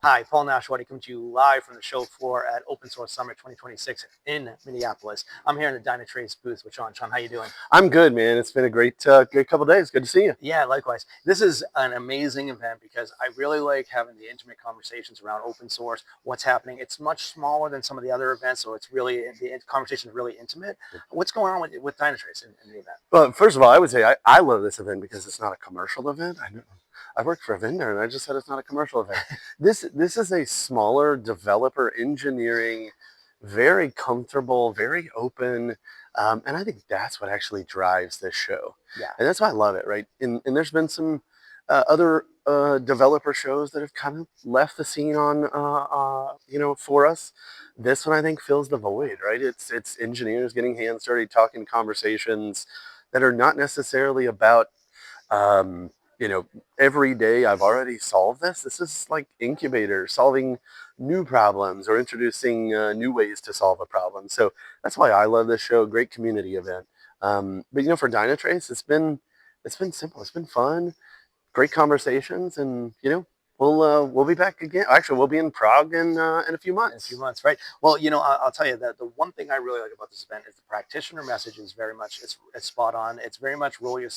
Hi, Paul Nashawaty coming to you live from the show floor at Open Source Summit 2026 in Minneapolis. I'm here in the Dynatrace booth with Sean. Sean, how you doing? I'm good, man. It's been a great couple of days. Good to see you. Yeah, likewise. This is an amazing event because I really like having the intimate conversations around open source, what's happening. It's much smaller than some of the other events, so it's really, the conversation is really intimate. What's going on with Dynatrace in the event? Well, first of all, I would say I love this event because it's not a commercial event. I work for a vendor, and I just said it's not a commercial event. This is a smaller developer engineering, very comfortable, very open, and I think that's what actually drives this show. Yeah. And that's why I love it, right? And there's been some other developer shows that have kind of left the scene on, for us. This one I think fills the void, right? It's engineers getting hands dirty, talking conversations that are not necessarily about, um, every day I've already solved this. This is like incubator solving new problems or introducing new ways to solve a problem. So that's why I love this show. Great community event. But for Dynatrace, it's been simple. It's been fun, great conversations, and we'll be back again. Actually, we'll be in Prague in a few In a months. few months, right? Well, I'll tell you that the one thing I really like about this event is the practitioner message is very much it's spot on. It's very much roll your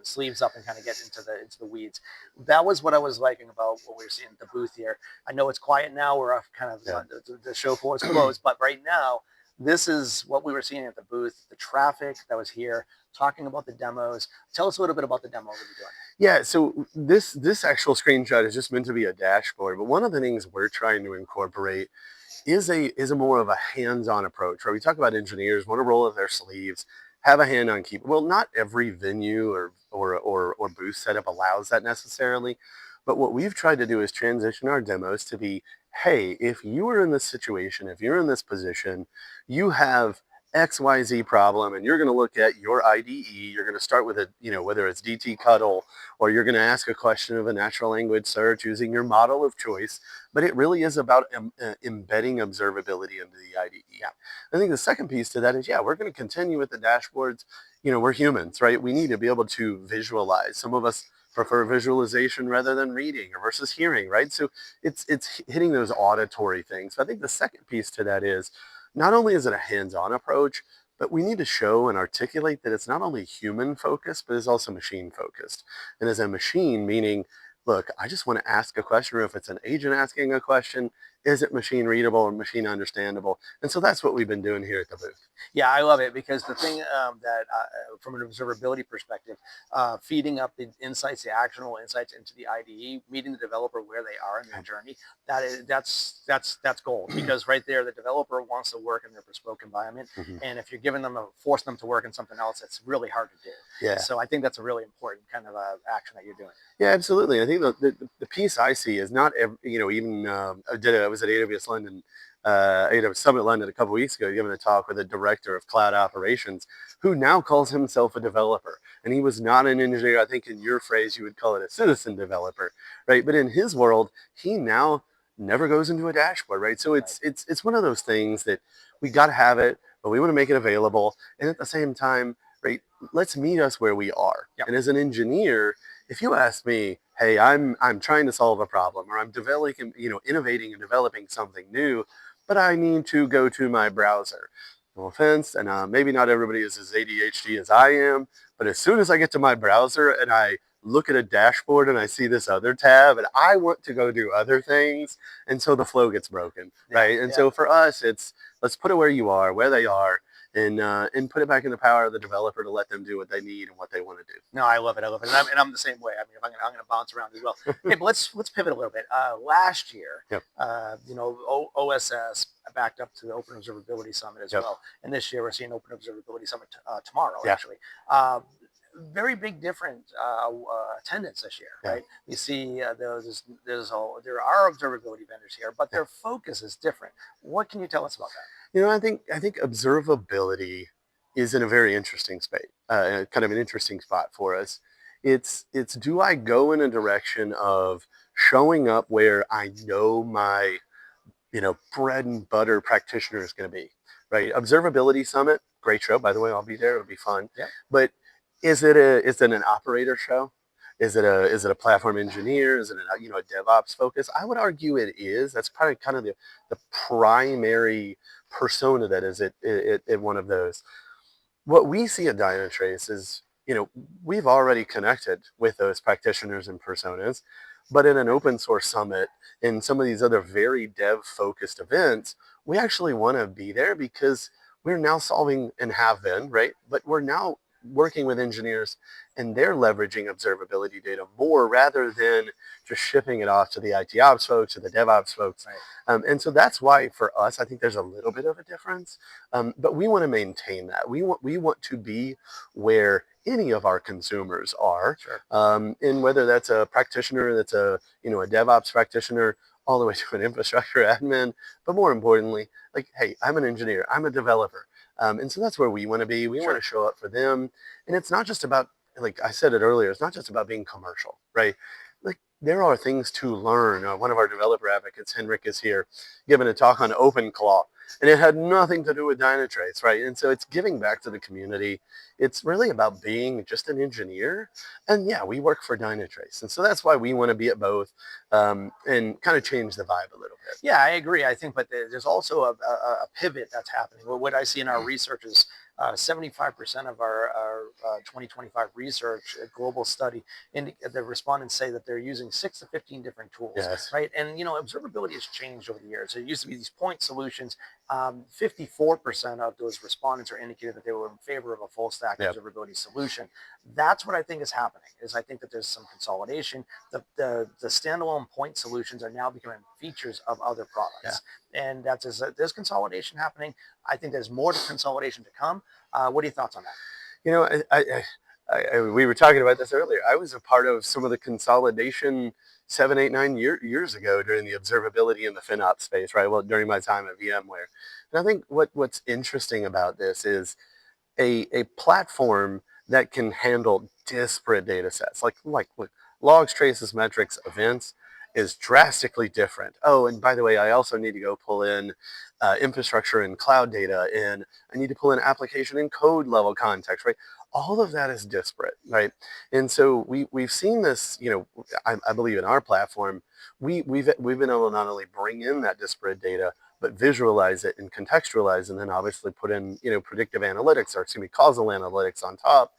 sleeves up and kind of get into the weeds. That was what I was liking about what we were seeing at the booth here. I know it's quiet now. We're off kind of Yeah. the show floor is closed, but right now this is what we were seeing at the booth. The traffic that was here, talking about the demos. Tell us a little bit about the demo we'll be doing. Yeah, so this actual screenshot is just meant to be a dashboard, but one of the things we're trying to incorporate is a more of a hands-on approach, where we talk about engineers want to roll up their sleeves, have a hand on keyboard. Well, not every venue or booth setup allows that necessarily, but what we've tried to do is transition our demos to be, hey, if you are in this situation, if you're in this position, you have XYZ problem, and you're going to look at your IDE. You're going to start with whether it's DT Cuddle, or you're going to ask a question of a natural language search using your model of choice. But it really is about embedding observability into the IDE. Yeah. I think the second piece to that is, we're going to continue with the dashboards. We're humans, right? We need to be able to visualize. Some of us prefer visualization rather than reading or versus hearing, right? So it's hitting those auditory things. So I think the second piece to that is, not only is it a hands-on approach, but we need to show and articulate that it's not only human focused, but it's also machine focused. And as a machine, meaning, look, I just want to ask a question, or if it's an agent asking a question, is it machine readable or machine understandable? And so that's what we've been doing here at the booth. Yeah, I love it because the thing that from an observability perspective, feeding up the insights, the actionable insights into the IDE, meeting the developer where they are in their journey, that's gold. Because right there, the developer wants to work in their bespoke environment, and if you're giving them force them to work in something else, it's really hard to do. Yeah. So I think that's a really important kind of action that you're doing. Yeah, absolutely. I think the piece I see is not every, even I was at AWS London, AWS Summit London a couple weeks ago, giving a talk with a director of cloud operations who now calls himself a developer, and he was not an engineer. I think in your phrase you would call it a citizen developer, right? But in his world, he now never goes into a dashboard, right? So it's one of those things that we got to have it, but we want to make it available, and at the same time, right? Let's meet us where we are. Yep. And as an engineer, if you ask me, hey, I'm trying to solve a problem, or I'm developing, innovating and developing something new, but I need to go to my browser. No offense, and maybe not everybody is as ADHD as I am, but as soon as I get to my browser and I look at a dashboard and I see this other tab and I want to go do other things, and so the flow gets broken, right? And so for us, it's let's put it where you are, where they are, and put it back in the power of the developer to let them do what they need and what they want to do. No, I love it. I love it, and I'm the same way. I mean, if I'm gonna bounce around as well. Hey, but let's pivot a little bit. Last year, Yep. OSS backed up to the Open Observability Summit as Yep. well, and this year we're seeing Open Observability Summit tomorrow. Yeah. Actually, very big different attendance this year, Yeah. right? You see, there are observability vendors here, but their focus is different. What can you tell us about that? I think observability is in a very interesting space, kind of an interesting spot for us. It's do I go in a direction of showing up where I know my bread and butter practitioner is going to be, right? Observability Summit, great show, by the way. I'll be there. It'll be fun. Yeah. But is it an operator show? Is it a platform engineer? Is it a DevOps focus? I would argue it is. That's probably kind of the primary persona that is it one of those. What we see at Dynatrace is, we've already connected with those practitioners and personas, but in an open source summit, in some of these other very dev focused events, we actually want to be there because we're now solving and have been, right? But we're now working with engineers and they're leveraging observability data more rather than just shipping it off to the IT ops folks or the DevOps folks. Right. And so that's why for us, I think there's a little bit of a difference. But we want to maintain that. We want to be where any of our consumers are, Sure. and whether that's a practitioner, that's a DevOps practitioner, all the way to an infrastructure admin. But more importantly, like, hey, I'm an engineer, I'm a developer, and so that's where we want to be. We Sure. want to show up for them, and it's not just about, like I said it earlier, it's not just about being commercial, right? Like there are things to learn. One of our developer advocates, Henrik, is here giving a talk on OpenClaw, and it had nothing to do with Dynatrace, right? And so it's giving back to the community. It's really about being just an engineer. And yeah, we work for Dynatrace. And so that's why we want to be at both, and kind of change the vibe a little bit. Yeah, I agree. I think, but there's also a pivot that's happening. What I see in our research is 75% of our 2025 research global study, the respondents say that they're using 6 to 15 different tools, Yes. right? And observability has changed over the years. It used to be these point solutions. 54% of those respondents are indicated that they were in favor of a full stack Yep. observability solution. That's what I think is happening. Is I think that there's some consolidation. The standalone point solutions are now becoming features of other products, and there's consolidation happening. I think there's more consolidation to come. What are your thoughts on that? You know, we were talking about this earlier. I was a part of some of the consolidation 7, 8, 9 years ago during the observability and the FinOps space, right? Well, during my time at VMware. And I think what's interesting about this is a platform that can handle disparate data sets, like logs, traces, metrics, events, is drastically different. Oh, and by the way, I also need to go pull in infrastructure and cloud data, and I need to pull in application and code level context, right? All of that is disparate, right? And so we've seen this, I believe in our platform, we've been able to not only bring in that disparate data, but visualize it and contextualize, and then obviously put in, predictive analytics, or excuse me, causal analytics on top.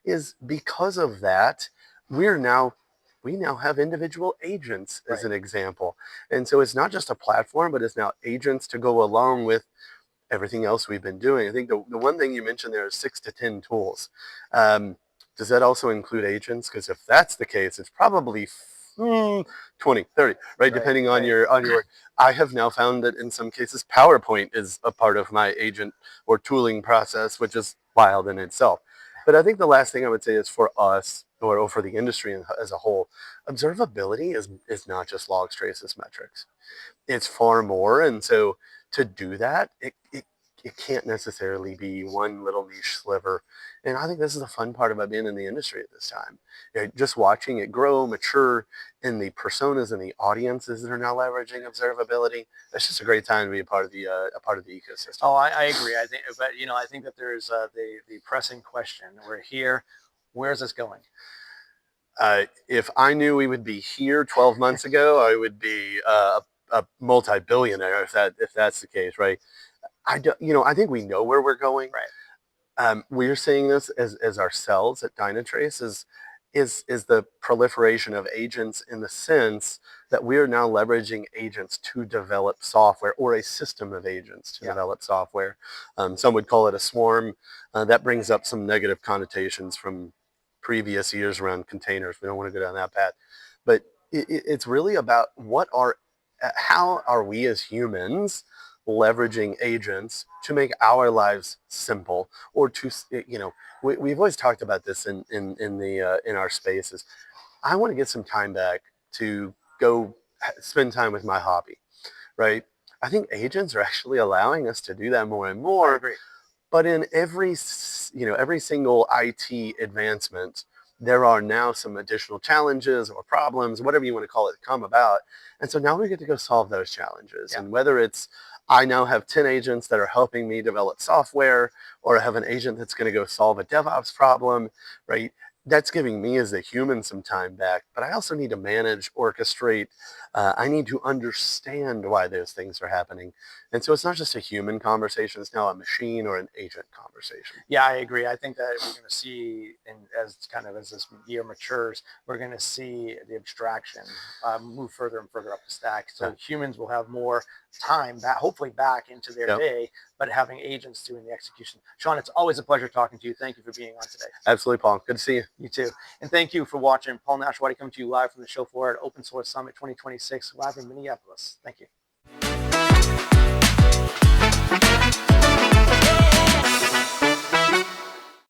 Is because of that, we're now we now have individual agents as Right. an example. And so it's not just a platform, but it's now agents to go along with everything else we've been doing. I think the one thing you mentioned there is 6 to 10 tools. Does that also include agents? Because if that's the case, it's probably 20, 30, right? Right. Depending on Right. your, I have now found that in some cases, PowerPoint is a part of my agent or tooling process, which is wild in itself. But I think the last thing I would say is for us, or for the industry as a whole, observability is not just logs, traces, metrics. It's far more. And so to do that, it can't necessarily be one little niche sliver. And I think this is the fun part about being in the industry at this time. Just watching it grow, mature, and the personas and the audiences that are now leveraging observability. It's just a great time to be a part of the ecosystem. Oh, I agree. I think, but I think that there's the pressing question. We're here. Where's this going? If I knew we would be here 12 months ago, I would be a multi-billionaire if that's the case, right? I think we know where we're going. Right. We're seeing this as ourselves at Dynatrace is the proliferation of agents, in the sense that we are now leveraging agents to develop software, or a system of agents to develop software. Some would call it a swarm. That brings up some negative connotations from previous years around containers. We don't want to go down that path, but it's really about how are we as humans leveraging agents to make our lives simple, or to, we've always talked about this in our spaces. I want to get some time back to go spend time with my hobby, right? I think agents are actually allowing us to do that more and I more. agree. But in every single IT advancement, there are now some additional challenges or problems, whatever you want to call it, come about. And so now we get to go solve those challenges. Yeah. And whether it's, I now have 10 agents that are helping me develop software, or I have an agent that's going to go solve a DevOps problem, right? that's giving me as a human some time back, but I also need to manage, orchestrate. I need to understand why those things are happening. And so it's not just a human conversation, it's now a machine or an agent conversation. Yeah, I agree. I think that we're going to see, and as this year matures, we're going to see the abstraction move further and further up the stack. Yeah. So humans will have more time back, hopefully back into their Yep. day, but having agents doing the execution. Sean, it's always a pleasure talking to you. Thank you for being on today. Absolutely, Paul. Good to see you. You too. And thank you for watching. Paul Nashawaty coming to you live from the show floor at Open Source Summit 2026, live in Minneapolis. Thank you.